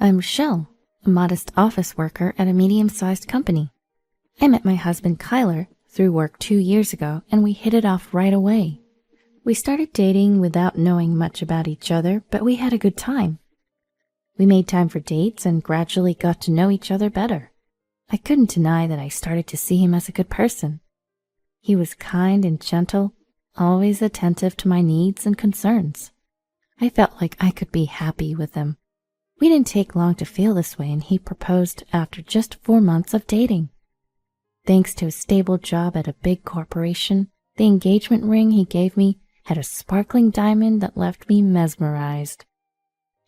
I'm Michelle, a modest office worker at a medium-sized company. I met my husband Kyler through work 2 years ago, and we hit it off right away. We started dating without knowing much about each other, but we had a good time. We made time for dates and gradually got to know each other better. I couldn't deny that I started to see him as a good person. He was kind and gentle, always attentive to my needs and concerns. I felt like I could be happy with him. We didn't take long to feel this way, and he proposed after just 4 months of dating. Thanks to a stable job at a big corporation, the engagement ring he gave me had a sparkling diamond that left me mesmerized.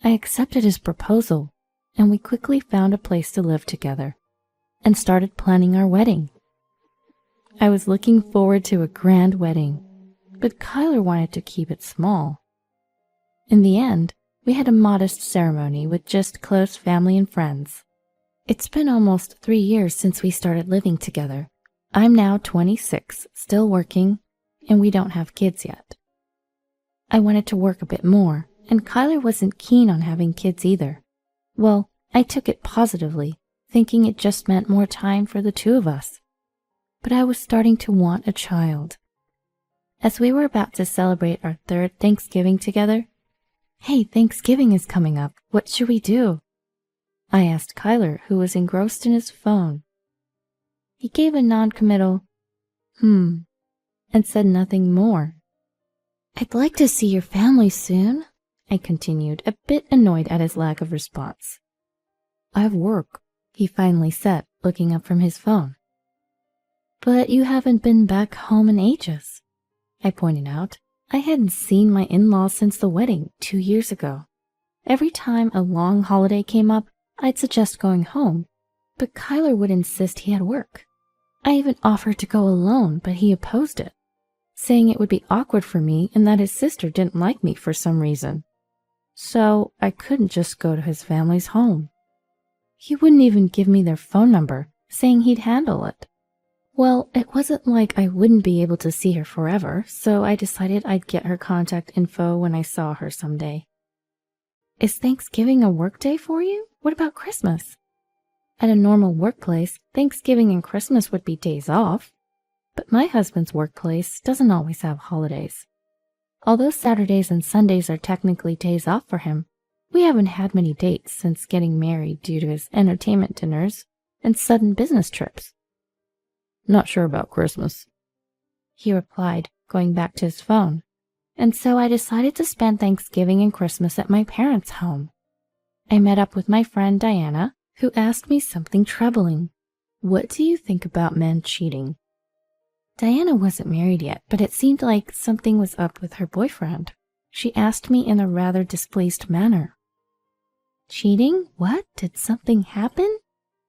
I accepted his proposal, and we quickly found a place to live together and started planning our wedding. I was looking forward to a grand wedding, but Kyler wanted to keep it small. In the end, we had a modest ceremony with just close family and friends. It's been almost 3 years since we started living together. I'm now 26, still working, and we don't have kids yet. I wanted to work a bit more, and Kyler wasn't keen on having kids either. Well, I took it positively, thinking it just meant more time for the two of us. But I was starting to want a child. As we were about to celebrate our 3rd Thanksgiving together, "Hey, Thanksgiving is coming up. What should we do?" I asked Kyler, who was engrossed in his phone. He gave a non-committal, and said nothing more. "I'd like to see your family soon," I continued, a bit annoyed at his lack of response. "I have work," he finally said, looking up from his phone. "But you haven't been back home in ages," I pointed out. I hadn't seen my in-laws since the wedding 2 years ago. Every time a long holiday came up, I'd suggest going home, but Kyler would insist he had work. I even offered to go alone, but he opposed it, saying it would be awkward for me and that his sister didn't like me for some reason. So I couldn't just go to his family's home. He wouldn't even give me their phone number, saying he'd handle it. Well, it wasn't like I wouldn't be able to see her forever, so I decided I'd get her contact info when I saw her someday. "Is Thanksgiving a work day for you? What about Christmas?" At a normal workplace, Thanksgiving and Christmas would be days off, but my husband's workplace doesn't always have holidays. Although Saturdays and Sundays are technically days off for him, we haven't had many dates since getting married due to his entertainment dinners and sudden business trips. "Not sure about Christmas," he replied, going back to his phone. And so I decided to spend Thanksgiving and Christmas at my parents' home. I met up with my friend Diana, who asked me something troubling. "What do you think about men cheating?" Diana wasn't married yet, but it seemed like something was up with her boyfriend. She asked me in a rather displeased manner. "Cheating? What? Did something happen?"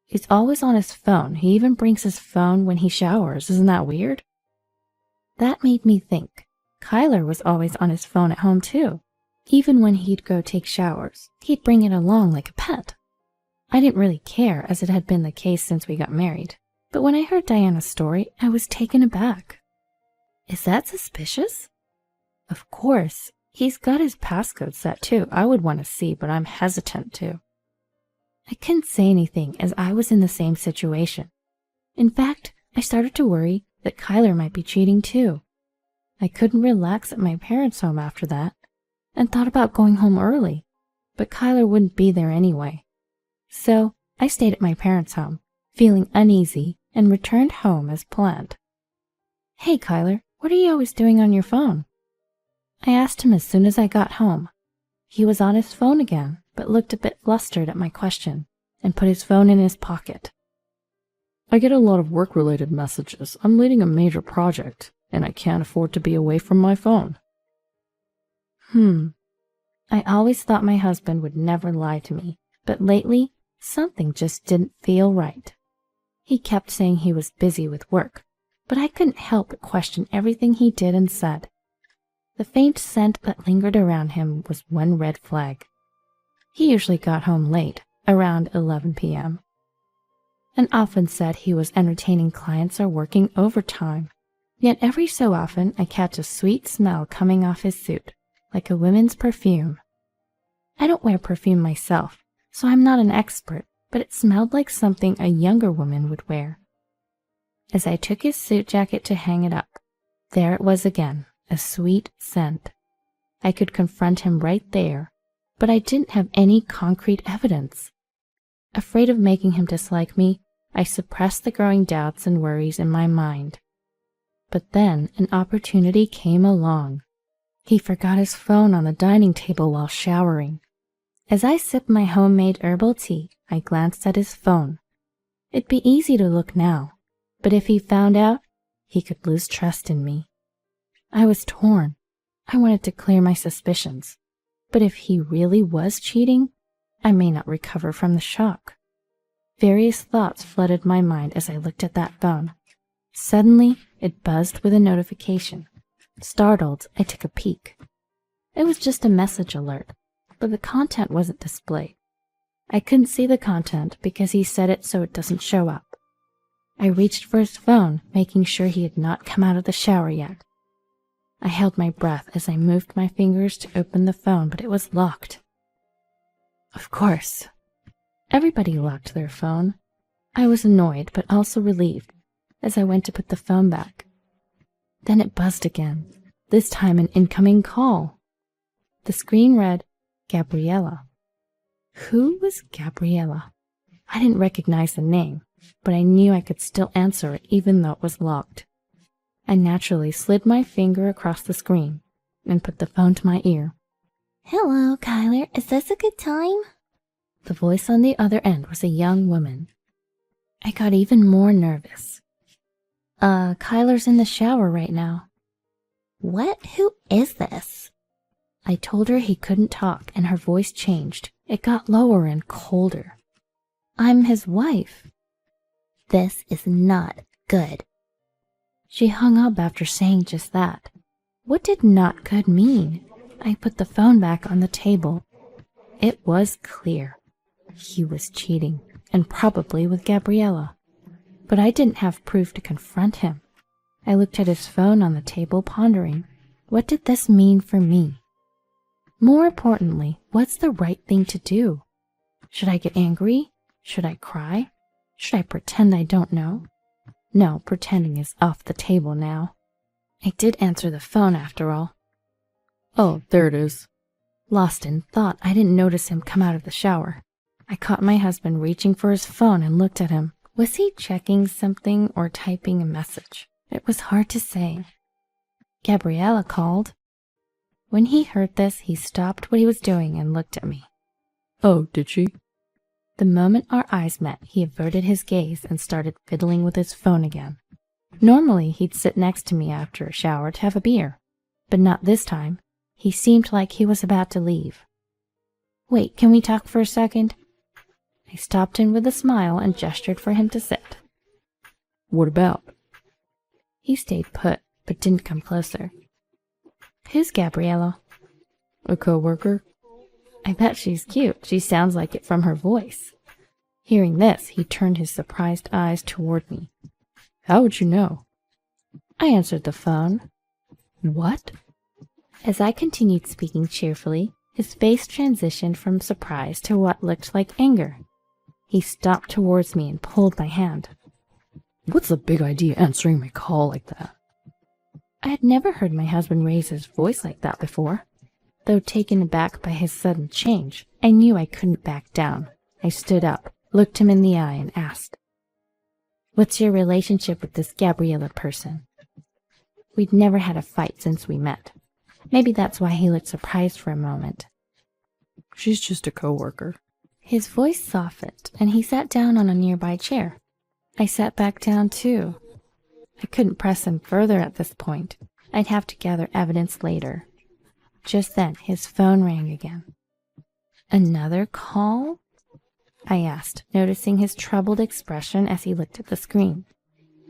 "He's always on his phone. He even brings his phone when he showers. Isn't that weird?" That made me think. Kyler was always on his phone at home too. Even when he'd go take showers, he'd bring it along like a pet. I didn't really care, as it had been the case since we got married. But when I heard Diana's story, I was taken aback. "Is that suspicious?" "Of course. He's got his passcode set too. I would want to see, but I'm hesitant to." I couldn't say anything, as I was in the same situation. In fact, I started to worry that Kyler might be cheating too. I couldn't relax at my parents' home after that, and thought about going home early, but Kyler wouldn't be there anyway. So I stayed at my parents' home, feeling uneasy, and returned home as planned. "Hey, Kyler, what are you always doing on your phone?" I asked him as soon as I got home. He was on his phone again, but looked a bit flustered at my question, and put his phone in his pocket. "I get a lot of work-related messages. I'm leading a major project, and I can't afford to be away from my phone." I always thought my husband would never lie to me, but lately, something just didn't feel right. He kept saying he was busy with work, but I couldn't help but question everything he did and said. The faint scent that lingered around him was one red flag. He usually got home late, around 11 p.m., and often said he was entertaining clients or working overtime. Yet every so often I catch a sweet smell coming off his suit, like a woman's perfume. I don't wear perfume myself, so I'm not an expert, but it smelled like something a younger woman would wear. As I took his suit jacket to hang it up, there it was again, a sweet scent. I could confront him right there, but I didn't have any concrete evidence. Afraid of making him dislike me, I suppressed the growing doubts and worries in my mind. But then an opportunity came along. He forgot his phone on the dining table while showering. As I sipped my homemade herbal tea, I glanced at his phone. It'd be easy to look now, but if he found out, he could lose trust in me. I was torn. I wanted to clear my suspicions, but if he really was cheating, I may not recover from the shock. Various thoughts flooded my mind as I looked at that phone. Suddenly, it buzzed with a notification. Startled, I took a peek. It was just a message alert, but the content wasn't displayed. I couldn't see the content because he set it so it doesn't show up. I reached for his phone, making sure he had not come out of the shower yet. I held my breath as I moved my fingers to open the phone, but it was locked. Of course. Everybody locked their phone. I was annoyed, but also relieved, as I went to put the phone back. Then it buzzed again, this time an incoming call. The screen read, Gabriella. Who was Gabriella? I didn't recognize the name, but I knew I could still answer it even though it was locked. I naturally slid my finger across the screen and put the phone to my ear. Hello, Kyler. Is this a good time? The voice on the other end was a young woman. I got even more nervous. Kyler's in the shower right now. What? Who is this? I told her he couldn't talk, and her voice changed. It got lower and colder. I'm his wife. This is not good. She hung up after saying just that. What did not good mean? I put the phone back on the table. It was clear. He was cheating, and probably with Gabriella. But I didn't have proof to confront him. I looked at his phone on the table, pondering. What did this mean for me? More importantly, what's the right thing to do? Should I get angry? Should I cry? Should I pretend I don't know? No, pretending is off the table now. I did answer the phone after all. Oh, there it is. Lost in thought, I didn't notice him come out of the shower. I caught my husband reaching for his phone and looked at him. Was he checking something or typing a message? It was hard to say. Gabriella called. When he heard this, he stopped what he was doing and looked at me. Oh, did she? The moment our eyes met, he averted his gaze and started fiddling with his phone again. Normally, he'd sit next to me after a shower to have a beer, but not this time. He seemed like he was about to leave. Wait, can we talk for a second? I stopped him with a smile and gestured for him to sit. What about? He stayed put, but didn't come closer. Who's Gabriella? A coworker. I bet she's cute. She sounds like it from her voice. Hearing this, he turned his surprised eyes toward me. How would you know? I answered the phone. What? As I continued speaking cheerfully, his face transitioned from surprise to what looked like anger. He stopped towards me and pulled my hand. What's the big idea answering my call like that? I had never heard my husband raise his voice like that before. Though taken aback by his sudden change, I knew I couldn't back down. I stood up, looked him in the eye, and asked, What's your relationship with this Gabriella person? We'd never had a fight since we met. Maybe that's why he looked surprised for a moment. She's just a coworker. His voice softened, and he sat down on a nearby chair. I sat back down, too. I couldn't press him further at this point. I'd have to gather evidence later. Just then, his phone rang again. Another call? I asked, noticing his troubled expression as he looked at the screen.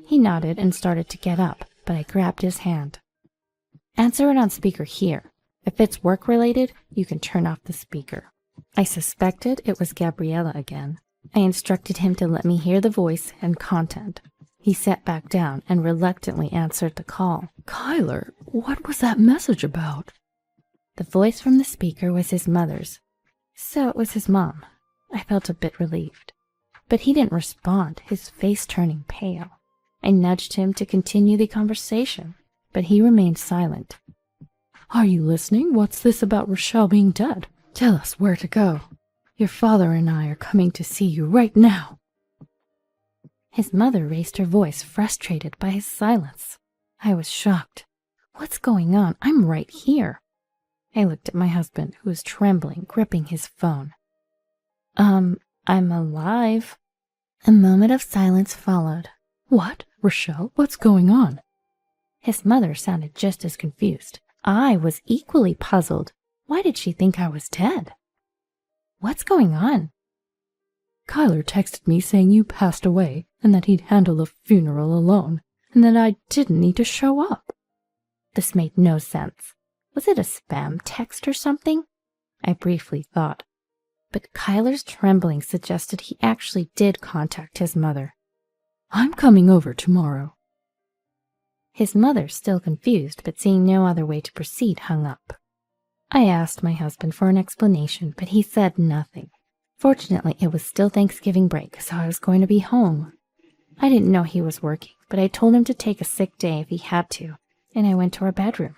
He nodded and started to get up, but I grabbed his hand. Answer it on speaker here. If it's work-related, you can turn off the speaker. I suspected it was Gabriella again. I instructed him to let me hear the voice and content. He sat back down and reluctantly answered the call. Kyler, what was that message about? The voice from the speaker was his mother's. So it was his mom. I felt a bit relieved. But he didn't respond, his face turning pale. I nudged him to continue the conversation, but he remained silent. Are you listening? What's this about Rochelle being dead? Tell us where to go. Your father and I are coming to see you right now. His mother raised her voice, frustrated by his silence. I was shocked. What's going on? I'm right here. I looked at my husband, who was trembling, gripping his phone. I'm alive. A moment of silence followed. What? Rochelle, what's going on? His mother sounded just as confused. I was equally puzzled. Why did she think I was dead? What's going on? Kyler texted me saying you passed away and that he'd handle the funeral alone and that I didn't need to show up. This made no sense. Was it a spam text or something? I briefly thought. But Kyler's trembling suggested he actually did contact his mother. I'm coming over tomorrow. His mother, still confused but seeing no other way to proceed, hung up. I asked my husband for an explanation, but he said nothing. Fortunately, it was still Thanksgiving break, so I was going to be home. I didn't know he was working, but I told him to take a sick day if he had to, and I went to our bedroom.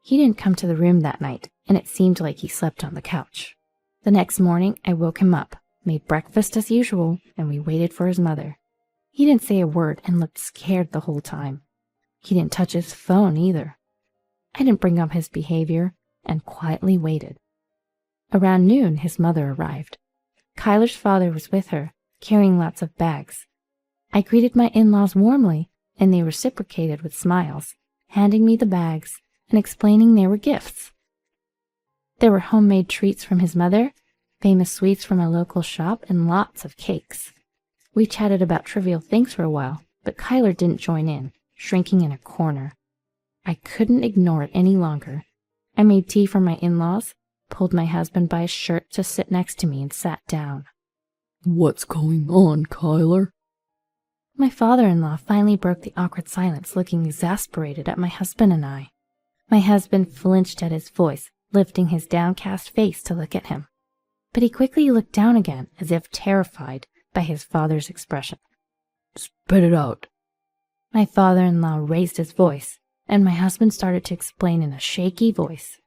He didn't come to the room that night, and it seemed like he slept on the couch. The next morning, I woke him up, made breakfast as usual, and we waited for his mother. He didn't say a word and looked scared the whole time. He didn't touch his phone either. I didn't bring up his behavior and quietly waited. Around noon, his mother arrived. Kyler's father was with her, carrying lots of bags. I greeted my in-laws warmly, and they reciprocated with smiles, handing me the bags and explaining they were gifts. There were homemade treats from his mother, famous sweets from a local shop, and lots of cakes. We chatted about trivial things for a while, but Kyler didn't join in, shrinking in a corner. I couldn't ignore it any longer. I made tea for my in-laws, pulled my husband by his shirt to sit next to me, and sat down. What's going on, Kyler? My father-in-law finally broke the awkward silence, looking exasperated at my husband and I. My husband flinched at his voice, lifting his downcast face to look at him. But he quickly looked down again, as if terrified by his father's expression. Spit it out. My father-in-law raised his voice, and my husband started to explain in a shaky voice.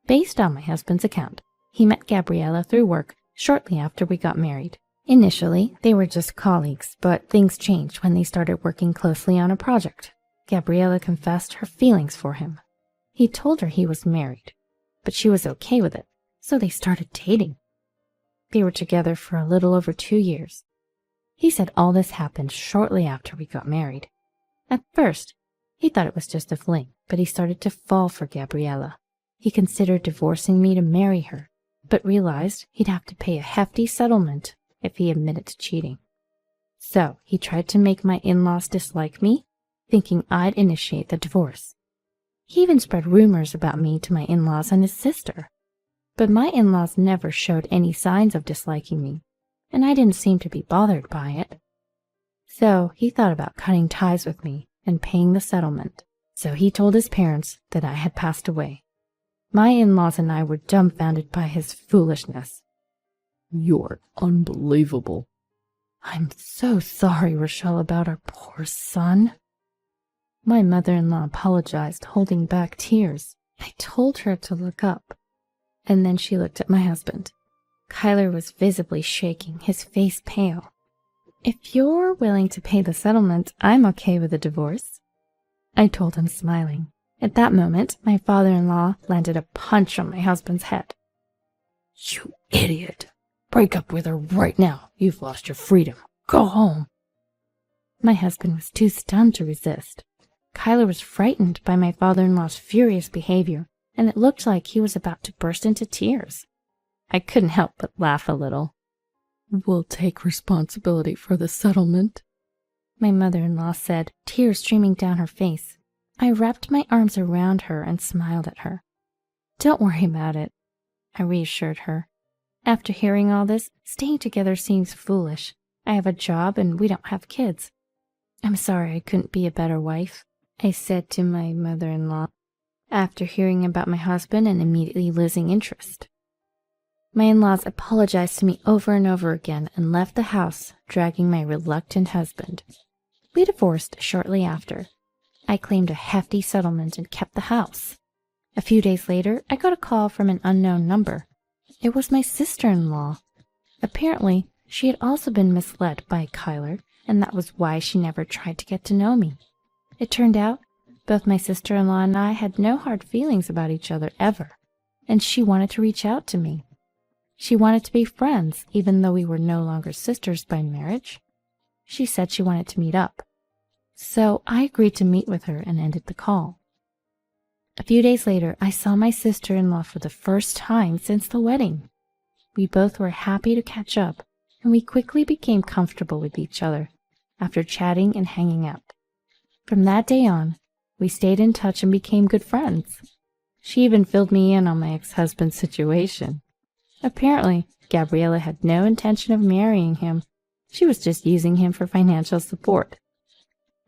Based on my husband's account, he met Gabriella through work shortly after we got married. Initially, they were just colleagues, but things changed when they started working closely on a project. Gabriella confessed her feelings for him. He told her he was married, but she was okay with it, so they started dating. They were together for a little over 2 years. He said all this happened shortly after we got married. At first, he thought it was just a fling, but he started to fall for Gabriella. He considered divorcing me to marry her, but realized he'd have to pay a hefty settlement if he admitted to cheating. So he tried to make my in-laws dislike me, thinking I'd initiate the divorce. He even spread rumors about me to my in-laws and his sister. But my in-laws never showed any signs of disliking me, and I didn't seem to be bothered by it. So he thought about cutting ties with me and paying the settlement. So he told his parents that I had passed away. My in-laws and I were dumbfounded by his foolishness. You're unbelievable. I'm so sorry, Rochelle, about our poor son. My mother-in-law apologized, holding back tears. I told her to look up, and then she looked at my husband. Kyler was visibly shaking, his face pale. If you're willing to pay the settlement, I'm okay with the divorce, I told him, smiling. At that moment, my father-in-law landed a punch on my husband's head. You idiot! Break up with her right now. You've lost your freedom. Go home. My husband was too stunned to resist. Kyler was frightened by my father-in-law's furious behavior, and it looked like he was about to burst into tears. I couldn't help but laugh a little. We'll take responsibility for the settlement, my mother-in-law said, tears streaming down her face. I wrapped my arms around her and smiled at her. Don't worry about it, I reassured her. After hearing all this, staying together seems foolish. I have a job and we don't have kids. I'm sorry I couldn't be a better wife, I said to my mother-in-law, after hearing about my husband and immediately losing interest. My in-laws apologized to me over and over again and left the house, dragging my reluctant husband. We divorced shortly after. I claimed a hefty settlement and kept the house. A few days later, I got a call from an unknown number. It was my sister-in-law. Apparently, she had also been misled by Kyler, and that was why she never tried to get to know me. It turned out, both my sister-in-law and I had no hard feelings about each other ever, and she wanted to reach out to me. She wanted to be friends, even though we were no longer sisters by marriage. She said she wanted to meet up. So I agreed to meet with her and ended the call. A few days later, I saw my sister-in-law for the first time since the wedding. We both were happy to catch up, and we quickly became comfortable with each other after chatting and hanging out. From that day on, we stayed in touch and became good friends. She even filled me in on my ex-husband's situation. Apparently, Gabriella had no intention of marrying him. She was just using him for financial support.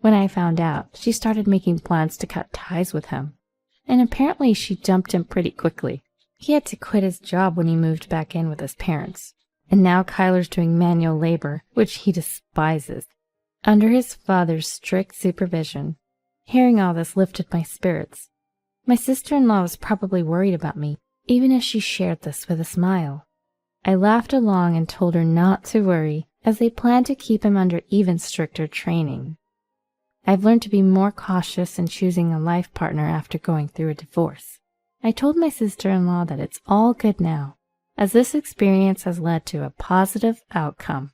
When I found out, she started making plans to cut ties with him. And apparently she dumped him pretty quickly. He had to quit his job when he moved back in with his parents. And now Kyler's doing manual labor, which he despises, under his father's strict supervision. Hearing all this lifted my spirits. My sister-in-law was probably worried about me, even if she shared this with a smile. I laughed along and told her not to worry, as they planned to keep him under even stricter training. I've learned to be more cautious in choosing a life partner after going through a divorce. I told my sister-in-law that it's all good now, as this experience has led to a positive outcome.